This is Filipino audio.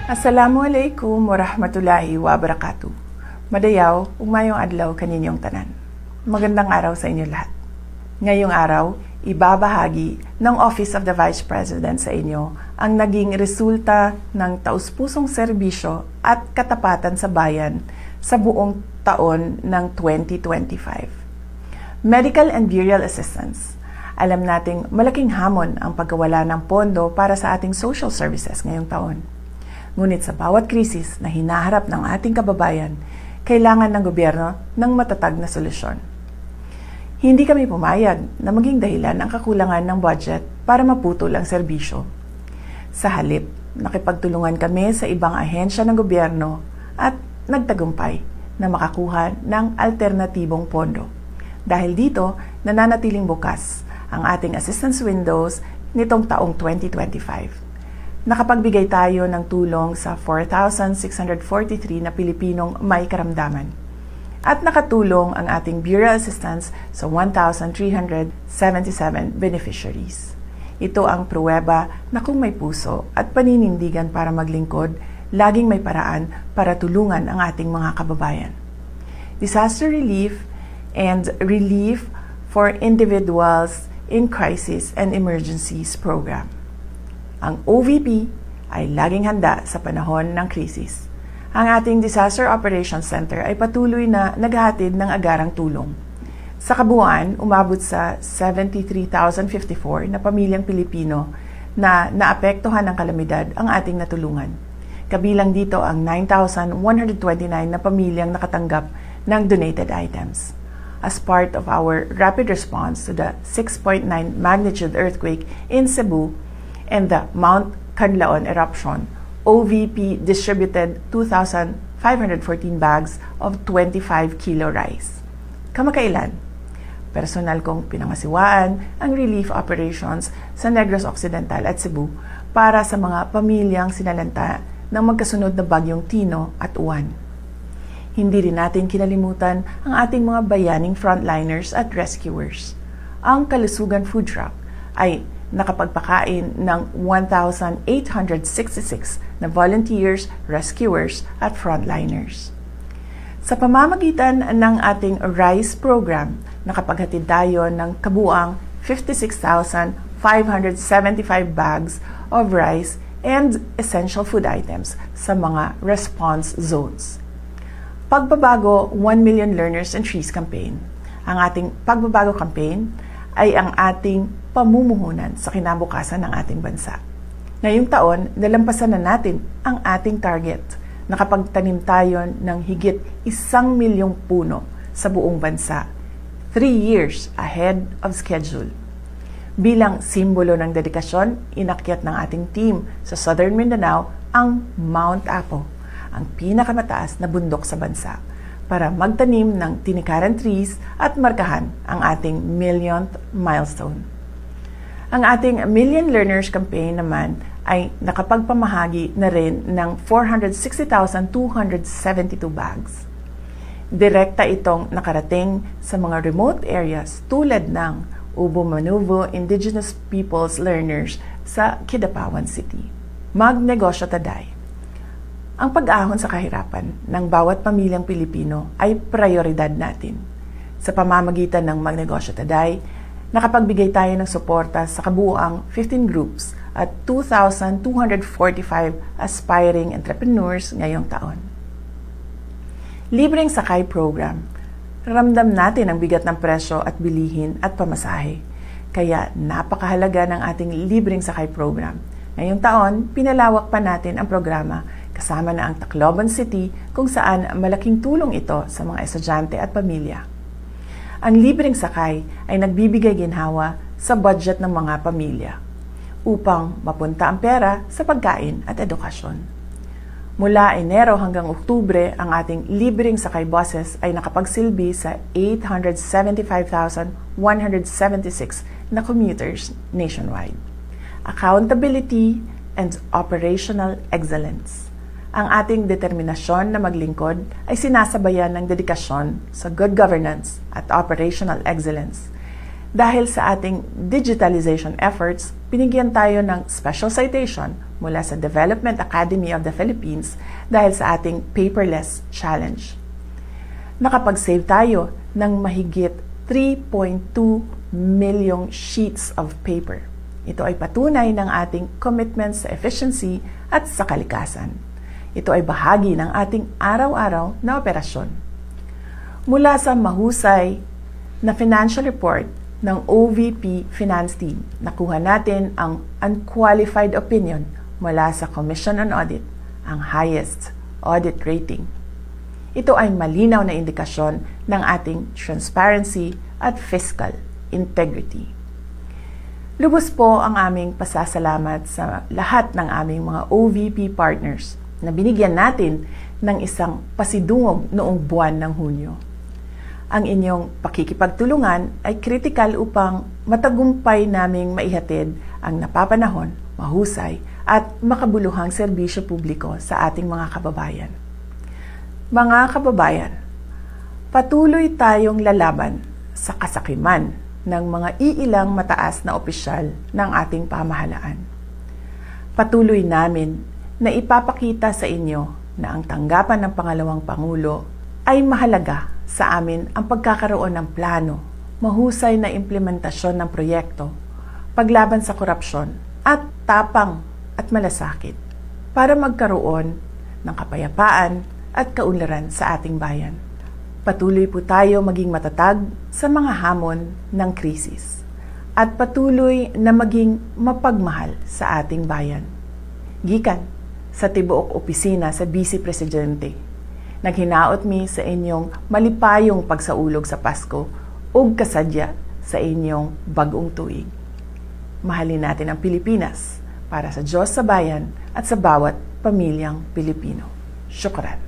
Assalamualaikum warahmatullahi wabarakatuh. Madayaw, ugmayong adlaw kaninyong tanan. Magandang araw sa inyo lahat. Ngayong araw, ibabahagi ng Office of the Vice President sa inyo ang naging resulta ng taus-pusong serbisyo at katapatan sa bayan sa buong taon ng 2025. Medical and burial assistance. Alam nating malaking hamon ang pagkawala ng pondo para sa ating social services ngayong taon. Ngunit sa bawat krisis na hinaharap ng ating kababayan, kailangan ng gobyerno ng matatag na solusyon. Hindi kami pumayag na maging dahilan ang kakulangan ng budget para maputol ang serbisyo. Sa halip, nakipagtulungan kami sa ibang ahensya ng gobyerno at nagtagumpay na makakuha ng alternatibong pondo. Dahil dito, nananatiling bukas ang ating assistance windows nitong taong 2025. Nakapagbigay tayo ng tulong sa 4,643 na Pilipinong may karamdaman. At nakatulong ang ating burial assistance sa 1,377 beneficiaries. Ito ang pruweba na kung may puso at paninindigan para maglingkod, laging may paraan para tulungan ang ating mga kababayan. Disaster relief and relief for individuals in crisis and emergencies program. Ang OVP ay laging handa sa panahon ng krisis. Ang ating Disaster Operations Center ay patuloy na naghahatid ng agarang tulong. Sa kabuuan, umabot sa 73,054 na pamilyang Pilipino na naapektuhan ng kalamidad ang ating natulungan. Kabilang dito ang 9,129 na pamilyang nakatanggap ng donated items. As part of our rapid response to the 6.9 magnitude earthquake in Cebu, and the Mount Canlaon eruption, OVP distributed 2,514 bags of 25 kilo rice. Kamakailan, personal kong pinangasiwaan ang relief operations sa Negros Occidental at Cebu para sa mga pamilyang sinalanta ng magkasunod na bagyong Tino at Uwan. Hindi rin natin kinalimutan ang ating mga bayaning frontliners at rescuers. Ang Kalusugan Food Truck ay nakapagpakain ng 1,866 na volunteers, rescuers at frontliners. Sa pamamagitan ng ating RICE program, nakapaghatid tayo ng kabuang 56,575 bags of rice and essential food items sa mga response zones. Pagbabago 1 Million Learners and Trees campaign. Ang ating pagbabago campaign ay ang ating pamumuhunan sa kinabukasan ng ating bansa. Ngayong taon, nalampasan na natin ang ating target. Nakapagtanim tayo ng higit 1 milyong puno sa buong bansa, 3 years ahead of schedule. Bilang simbolo ng dedikasyon, inakyat ng ating team sa Southern Mindanao ang Mount Apo, ang pinakamataas na bundok sa bansa, para magtanim ng tinikaran trees at markahan ang ating millionth milestone. Ang ating Million Learners Campaign naman ay nakapagpamahagi na rin ng 460,272 bags. Direkta itong nakarating sa mga remote areas tulad ng Ubo Manuvo Indigenous Peoples Learners sa Kidapawan City. Magnegosyo taday. Ang pag-ahon sa kahirapan ng bawat pamilyang Pilipino ay prioridad natin. Sa pamamagitan ng Magnegosyo Taday, nakapagbigay tayo ng suporta sa kabuuang 15 groups at 2,245 aspiring entrepreneurs ngayong taon. Libreng Sakay Program. Ramdam natin ang bigat ng presyo at bilihin at pamasahe. Kaya napakahalaga ng ating Libreng Sakay Program. Ngayong taon, pinalawak pa natin ang programa kasama na ang Tacloban City kung saan malaking tulong ito sa mga estudyante at pamilya. Ang libreng sakay ay nagbibigay ginhawa sa budget ng mga pamilya upang mapunta ang pera sa pagkain at edukasyon. Mula Enero hanggang Oktubre, ang ating libreng sakay buses ay nakapagsilbi sa 875,176 na commuters nationwide. Accountability and operational excellence. Ang ating determinasyon na maglingkod ay sinasabayan ng dedikasyon sa good governance at operational excellence. Dahil sa ating digitalization efforts, binigyan tayo ng special citation mula sa Development Academy of the Philippines dahil sa ating paperless challenge. Nakapag-save tayo ng mahigit 3.2 milyong sheets of paper. Ito ay patunay ng ating commitment sa efficiency at sa kalikasan. Ito ay bahagi ng ating araw-araw na operasyon. Mula sa mahusay na financial report ng OVP Finance Team, nakuha natin ang unqualified opinion mula sa Commission on Audit, ang highest audit rating. Ito ay malinaw na indikasyon ng ating transparency at fiscal integrity. Lubos po ang aming pasasalamat sa lahat ng aming mga OVP partners na binigyan natin ng isang pasidungog noong buwan ng Hunyo. Ang inyong pakikipagtulungan ay kritikal upang matagumpay naming maihatid ang napapanahon, mahusay at makabuluhang serbisyo publiko sa ating mga kababayan. Mga kababayan, patuloy tayong lalaban sa kasakiman ng mga iilang mataas na opisyal ng ating pamahalaan. Patuloy namin na ipapakita sa inyo na ang tanggapan ng pangalawang Pangulo ay mahalaga sa amin ang pagkakaroon ng plano, mahusay na implementasyon ng proyekto, paglaban sa korupsyon at tapang at malasakit para magkaroon ng kapayapaan at kaunlaran sa ating bayan. Patuloy po tayo maging matatag sa mga hamon ng krisis at patuloy na maging mapagmahal sa ating bayan. Gikan sa tibuok opisina sa Vice Presidente, naghinaot mi sa inyong malipayong pagsaulog sa Pasko ug kasadya sa inyong bagong tuig. Mahalin natin ang Pilipinas para sa Diyos sa bayan at sa bawat pamilyang Pilipino. Syukran.